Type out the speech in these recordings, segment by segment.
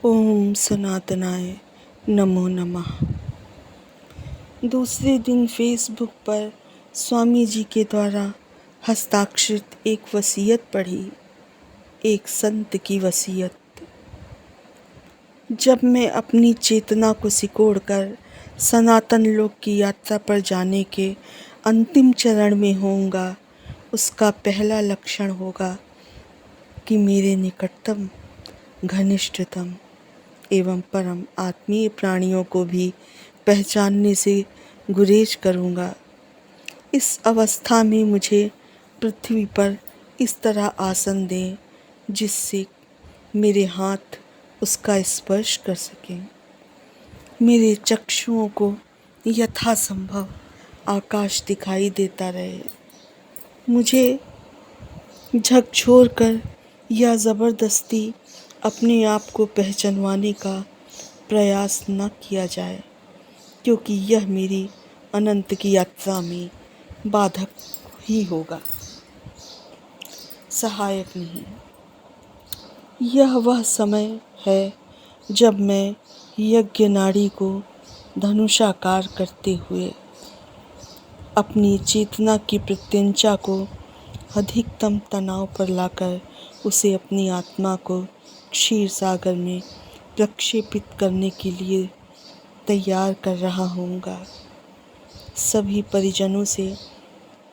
ओम सनातनाय नमो नमः। दूसरे दिन फेसबुक पर स्वामी जी के द्वारा हस्ताक्षरित एक वसीयत पढ़ी, एक संत की वसीयत। जब मैं अपनी चेतना को सिकोड़कर सनातन लोक की यात्रा पर जाने के अंतिम चरण में होऊंगा, उसका पहला लक्षण होगा कि मेरे निकटतम, घनिष्ठतम एवं परम आत्मीय प्राणियों को भी पहचानने से गुरेज करूँगा। इस अवस्था में मुझे पृथ्वी पर इस तरह आसन दें जिससे मेरे हाथ उसका स्पर्श कर सकें। मेरे चक्षुओं को यथासंभव आकाश दिखाई देता रहे। मुझे झकझोर कर या ज़बरदस्ती अपने आप को पहचानवाने का प्रयास न किया जाए, क्योंकि यह मेरी अनंत की यात्रा में बाधक ही होगा, सहायक नहीं। यह वह समय है जब मैं यज्ञ नाड़ी को धनुषाकार करते हुए अपनी चेतना की प्रत्यंचा को अधिकतम तनाव पर लाकर उसे अपनी आत्मा को क्षीर सागर में प्रक्षेपित करने के लिए तैयार कर रहा होऊंगा। सभी परिजनों से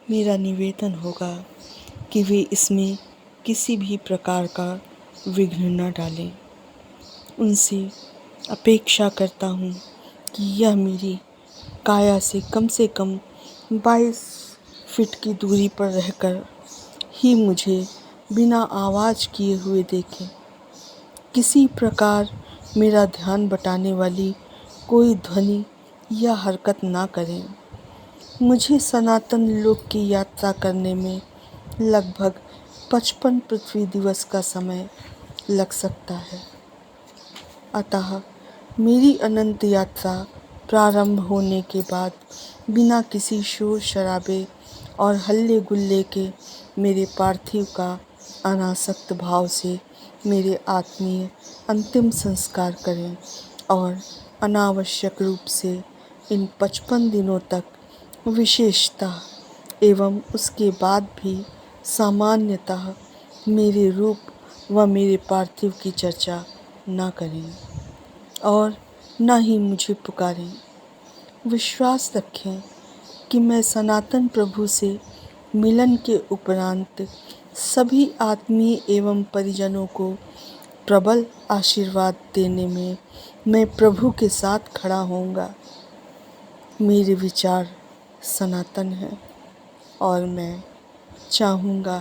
मेरा निवेदन होगा कि वे इसमें किसी भी प्रकार का विघ्न न डालें। उनसे अपेक्षा करता हूँ कि यह मेरी काया से कम 22 फीट की दूरी पर रहकर ही मुझे बिना आवाज़ किए हुए देखें। किसी प्रकार मेरा ध्यान बटाने वाली कोई ध्वनि या हरकत ना करें। मुझे सनातन लोक की यात्रा करने में लगभग 55 पृथ्वी दिवस का समय लग सकता है। अतः मेरी अनंत यात्रा प्रारंभ होने के बाद बिना किसी शोर शराबे और हल्ले गुल्ले के मेरे पार्थिव का अनासक्त भाव से मेरे आत्मीय अंतिम संस्कार करें और अनावश्यक रूप से इन 55 दिनों तक विशेषतः एवं उसके बाद भी सामान्यतः मेरे रूप व मेरे पार्थिव की चर्चा न करें और न ही मुझे पुकारें। विश्वास रखें कि मैं सनातन प्रभु से मिलन के उपरांत सभी आत्मीय एवं परिजनों को प्रबल आशीर्वाद देने में मैं प्रभु के साथ खड़ा होऊंगा। मेरे विचार सनातन हैं और मैं चाहूँगा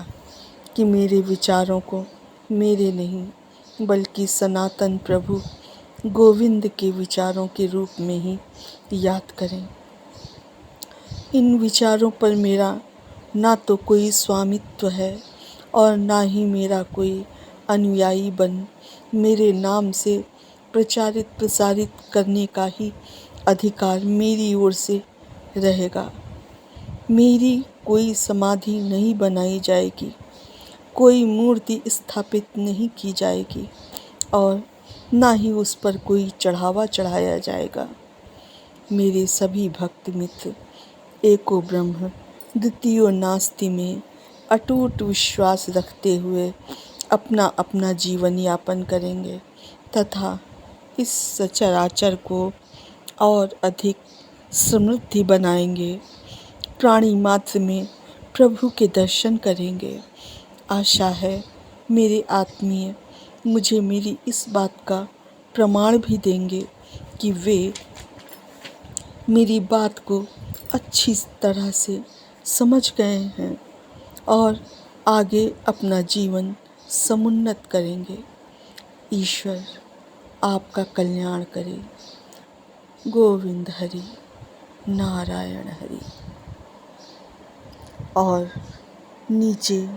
कि मेरे विचारों को मेरे नहीं बल्कि सनातन प्रभु गोविंद के विचारों के रूप में ही याद करें। इन विचारों पर मेरा ना तो कोई स्वामित्व है और ना ही मेरा कोई अनुयायी बन मेरे नाम से प्रचारित प्रसारित करने का ही अधिकार मेरी ओर से रहेगा। मेरी कोई समाधि नहीं बनाई जाएगी, कोई मूर्ति स्थापित नहीं की जाएगी और ना ही उस पर कोई चढ़ावा चढ़ाया जाएगा। मेरे सभी भक्त मित्र एको ब्रह्म द्वितीयो नास्ति में अटूट विश्वास रखते हुए अपना अपना जीवन यापन करेंगे तथा इस सचराचर को और अधिक समृद्धि बनाएंगे। प्राणी मात्र में प्रभु के दर्शन करेंगे। आशा है मेरे आत्मीय मुझे मेरी इस बात का प्रमाण भी देंगे कि वे मेरी बात को अच्छी तरह से समझ गए हैं और आगे अपना जीवन समुन्नत करेंगे। ईश्वर आपका कल्याण करे। गोविंद हरि, नारायण हरि। और नीचे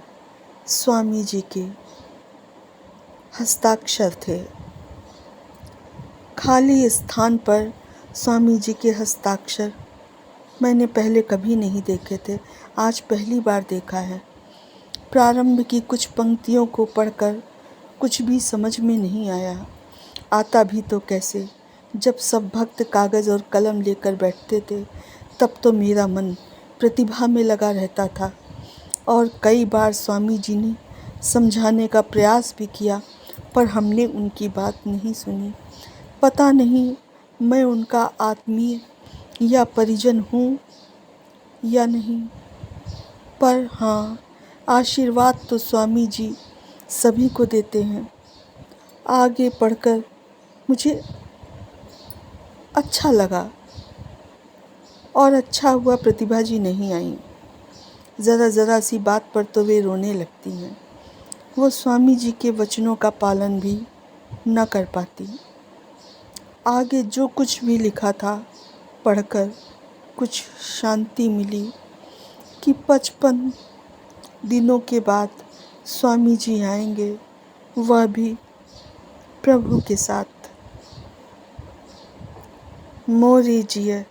स्वामी जी के हस्ताक्षर थे। खाली स्थान पर स्वामी जी के हस्ताक्षर मैंने पहले कभी नहीं देखे थे, आज पहली बार देखा है। प्रारंभ की कुछ पंक्तियों को पढ़कर कुछ भी समझ में नहीं आया आता भी तो कैसे, जब सब भक्त कागज़ और कलम लेकर बैठते थे तब तो मेरा मन प्रतिभा में लगा रहता था। और कई बार स्वामी जी ने समझाने का प्रयास भी किया, पर हमने उनकी बात नहीं सुनी। पता नहीं मैं उनका आत्मीय या परिजन हूँ या नहीं, पर हाँ, आशीर्वाद तो स्वामी जी सभी को देते हैं। आगे पढ़कर मुझे अच्छा लगा, और अच्छा हुआ प्रतिभा जी नहीं आई। ज़रा सी बात पर तो वे रोने लगती हैं। वो स्वामी जी के वचनों का पालन भी न कर पाती। आगे जो कुछ भी लिखा था पढ़कर कुछ शांति मिली कि 55 दिनों के बाद स्वामी जी आएंगे, वह भी प्रभु के साथ। मोरे जिय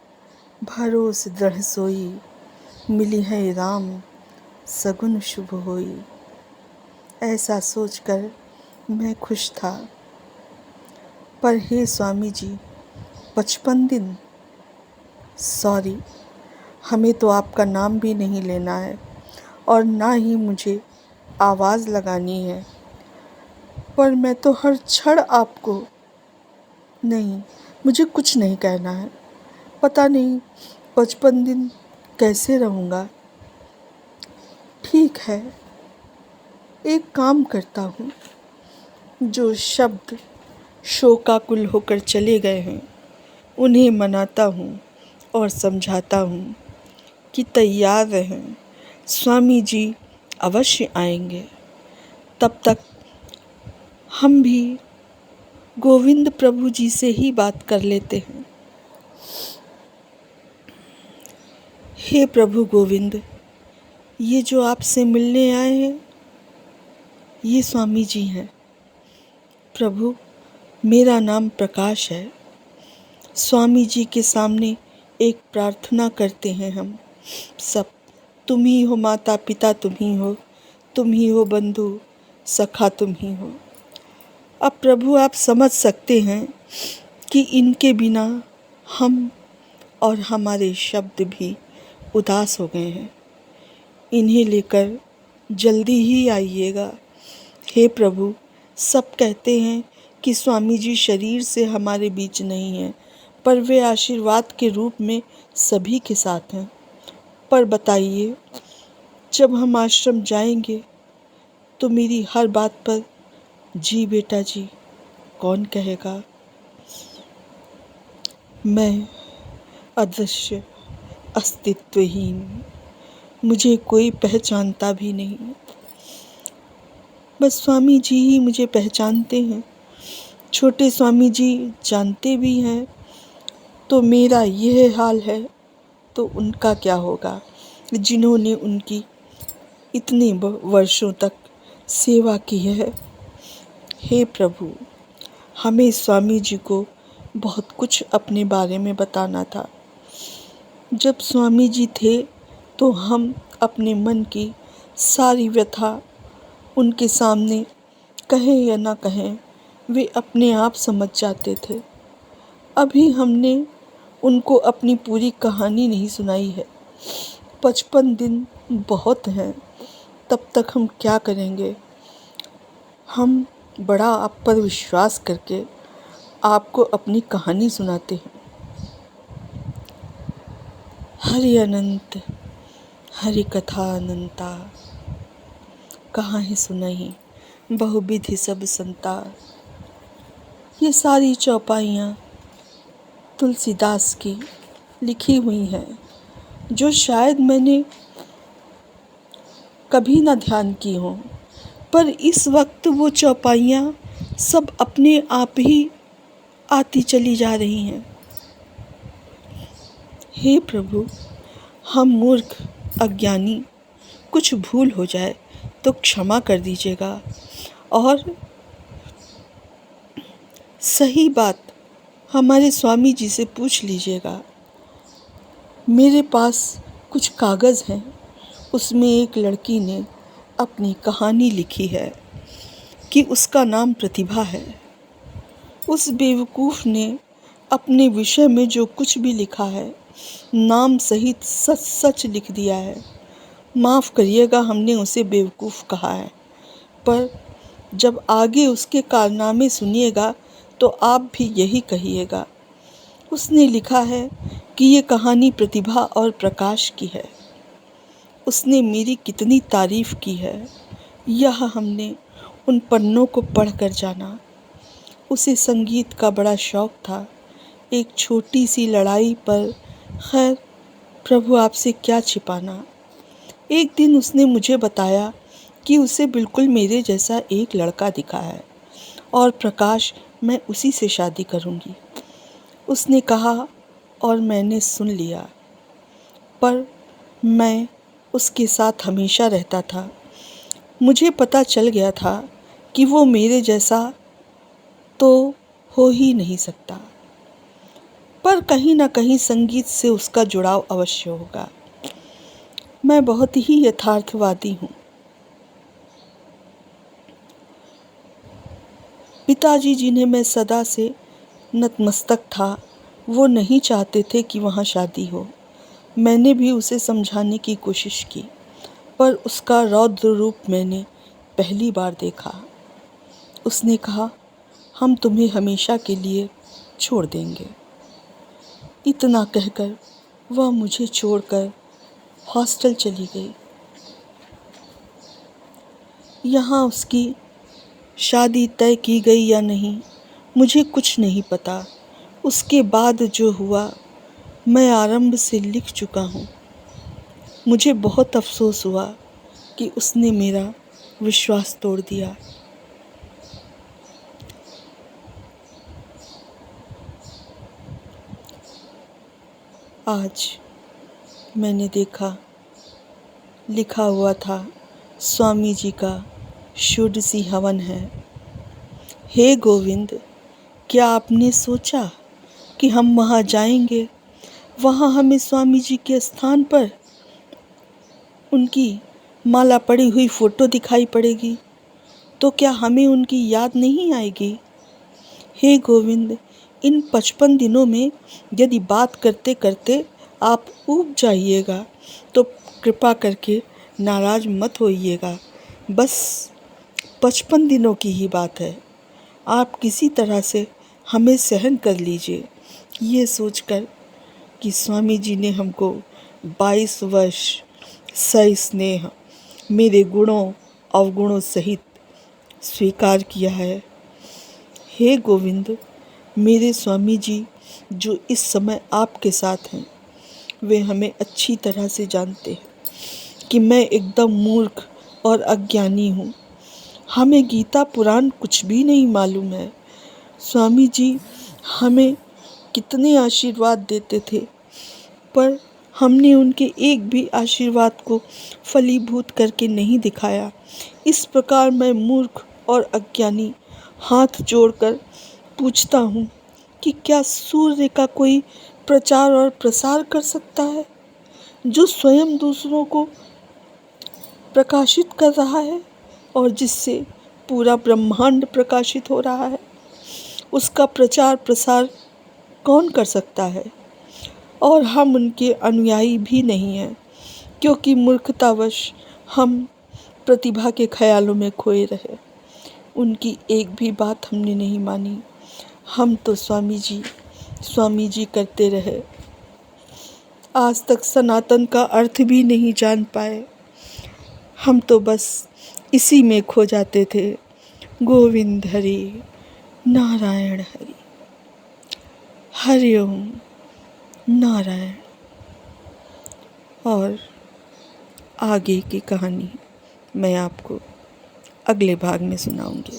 भरोस दृढ़ सोई, मिली है राम सगुन शुभ होई। ऐसा सोचकर मैं खुश था। पर हे स्वामी जी, 55 दिन, सॉरी, हमें तो आपका नाम भी नहीं लेना है और ना ही मुझे आवाज़ लगानी है। पर मैं तो हर क्षण आपको, नहीं, मुझे कुछ नहीं कहना है। पता नहीं 55 दिन कैसे रहूँगा। ठीक है, एक काम करता हूँ, जो शब्द शोकाकुल होकर चले गए हैं उन्हें मनाता हूँ और समझाता हूँ कि तैयार रहें, स्वामी जी अवश्य आएंगे। तब तक हम भी गोविंद प्रभु जी से ही बात कर लेते हैं। हे प्रभु गोविंद, ये जो आपसे मिलने आए हैं ये स्वामी जी हैं। प्रभु, मेरा नाम प्रकाश है। स्वामी जी के सामने एक प्रार्थना करते हैं हम सब। तुम ही हो माता पिता, तुम ही हो बंधु सखा, तुम ही हो। अब प्रभु आप समझ सकते हैं कि इनके बिना हम और हमारे शब्द भी उदास हो गए हैं। इन्हें लेकर जल्दी ही आइएगा। हे प्रभु, सब कहते हैं कि स्वामी जी शरीर से हमारे बीच नहीं हैं, पर वे आशीर्वाद के रूप में सभी के साथ हैं। पर बताइए, जब हम आश्रम जाएंगे तो मेरी हर बात पर जी बेटा जी कौन कहेगा? मैं अदृश्य, अस्तित्वहीन, मुझे कोई पहचानता भी नहीं। बस स्वामी जी ही मुझे पहचानते हैं। छोटे स्वामी जी जानते भी हैं। तो मेरा यह हाल है तो उनका क्या होगा, जिन्होंने उनकी इतने वर्षों तक सेवा की है। हे प्रभु, हमें स्वामी जी को बहुत कुछ अपने बारे में बताना था। जब स्वामी जी थे तो हम अपने मन की सारी व्यथा उनके सामने कहें या ना कहें, वे अपने आप समझ जाते थे। अभी हमने उनको अपनी पूरी कहानी नहीं सुनाई है। 55 दिन बहुत हैं, तब तक हम क्या करेंगे? हम बड़ा आप पर विश्वास करके आपको अपनी कहानी सुनाते हैं। हरि अनंत, हरि कथा अनंता, कहाँ है सुनहि बहुविधि सब संता। ये सारी चौपाइयाँ तुलसीदास की लिखी हुई हैं, जो शायद मैंने कभी ना ध्यान की हों, पर इस वक्त वो चौपाइयाँ सब अपने आप ही आती चली जा रही हैं। हे प्रभु, हम मूर्ख अज्ञानी, कुछ भूल हो जाए तो क्षमा कर दीजिएगा और सही बात हमारे स्वामी जी से पूछ लीजिएगा। मेरे पास कुछ कागज़ हैं, उसमें एक लड़की ने अपनी कहानी लिखी है कि उसका नाम प्रतिभा है। उस बेवकूफ़ ने अपने विषय में जो कुछ भी लिखा है नाम सहित सच सच लिख दिया है। माफ़ करिएगा, हमने उसे बेवकूफ़ कहा है, पर जब आगे उसके कारनामे सुनिएगा तो आप भी यही कहिएगा। उसने लिखा है कि ये कहानी प्रतिभा और प्रकाश की है। उसने मेरी कितनी तारीफ़ की है, यह हमने उन पन्नों को पढ़कर जाना। उसे संगीत का बड़ा शौक़ था। एक छोटी सी लड़ाई पर, खैर प्रभु आपसे क्या छिपाना। एक दिन उसने मुझे बताया कि उसे बिल्कुल मेरे जैसा एक लड़का दिखा है और प्रकाश, मैं उसी से शादी करूँगी। उसने कहा और मैंने सुन लिया, पर मैं उसके साथ हमेशा रहता था। मुझे पता चल गया था कि वो मेरे जैसा तो हो ही नहीं सकता, पर कहीं ना कहीं संगीत से उसका जुड़ाव अवश्य होगा। मैं बहुत ही यथार्थवादी हूँ। पिताजी जिन्हें मैं सदा से नतमस्तक था, वो नहीं चाहते थे कि वहाँ शादी हो। मैंने भी उसे समझाने की कोशिश की, पर उसका रौद्र रूप मैंने पहली बार देखा। उसने कहा, हम तुम्हें हमेशा के लिए छोड़ देंगे। इतना कहकर वह मुझे छोड़कर हॉस्टल चली गई। यहाँ उसकी शादी तय की गई या नहीं, मुझे कुछ नहीं पता। उसके बाद जो हुआ मैं आरंभ से लिख चुका हूँ। मुझे बहुत अफसोस हुआ कि उसने मेरा विश्वास तोड़ दिया। आज मैंने देखा, लिखा हुआ था, स्वामी जी का षोडशी हवन है। हे गोविंद, क्या आपने सोचा कि हम वहाँ जाएंगे? वहाँ हमें स्वामी जी के स्थान पर उनकी माला पड़ी हुई फ़ोटो दिखाई पड़ेगी, तो क्या हमें उनकी याद नहीं आएगी? हे गोविंद, इन 55 दिनों में यदि बात करते करते आप ऊब जाइएगा तो कृपा करके नाराज़ मत होइएगा। बस 55 दिनों की ही बात है, आप किसी तरह से हमें सहन कर लीजिए। ये सोचकर कि स्वामी जी ने हमको 22 वर्ष सस्नेह मेरे गुणों अवगुणों सहित स्वीकार किया है। हे गोविंद, मेरे स्वामी जी जो इस समय आपके साथ हैं, वे हमें अच्छी तरह से जानते हैं कि मैं एकदम मूर्ख और अज्ञानी हूँ। हमें गीता पुराण कुछ भी नहीं मालूम है। स्वामी जी हमें कितने आशीर्वाद देते थे, पर हमने उनके एक भी आशीर्वाद को फलीभूत करके नहीं दिखाया। इस प्रकार मैं मूर्ख और अज्ञानी हाथ जोड़कर पूछता हूँ कि क्या सूर्य का कोई प्रचार और प्रसार कर सकता है, जो स्वयं दूसरों को प्रकाशित कर रहा है और जिससे पूरा ब्रह्मांड प्रकाशित हो रहा है? उसका प्रचार प्रसार कौन कर सकता है? और हम उनके अनुयायी भी नहीं हैं, क्योंकि मूर्खतावश हम प्रतिभा के ख्यालों में खोए रहे। उनकी एक भी बात हमने नहीं मानी। हम तो स्वामी जी करते रहे। आज तक सनातन का अर्थ भी नहीं जान पाए। हम तो बस इसी में खो जाते थे। गोविंद हरि, नारायण हरि, हरि ओम नारायण। और आगे की कहानी मैं आपको अगले भाग में सुनाऊंगी।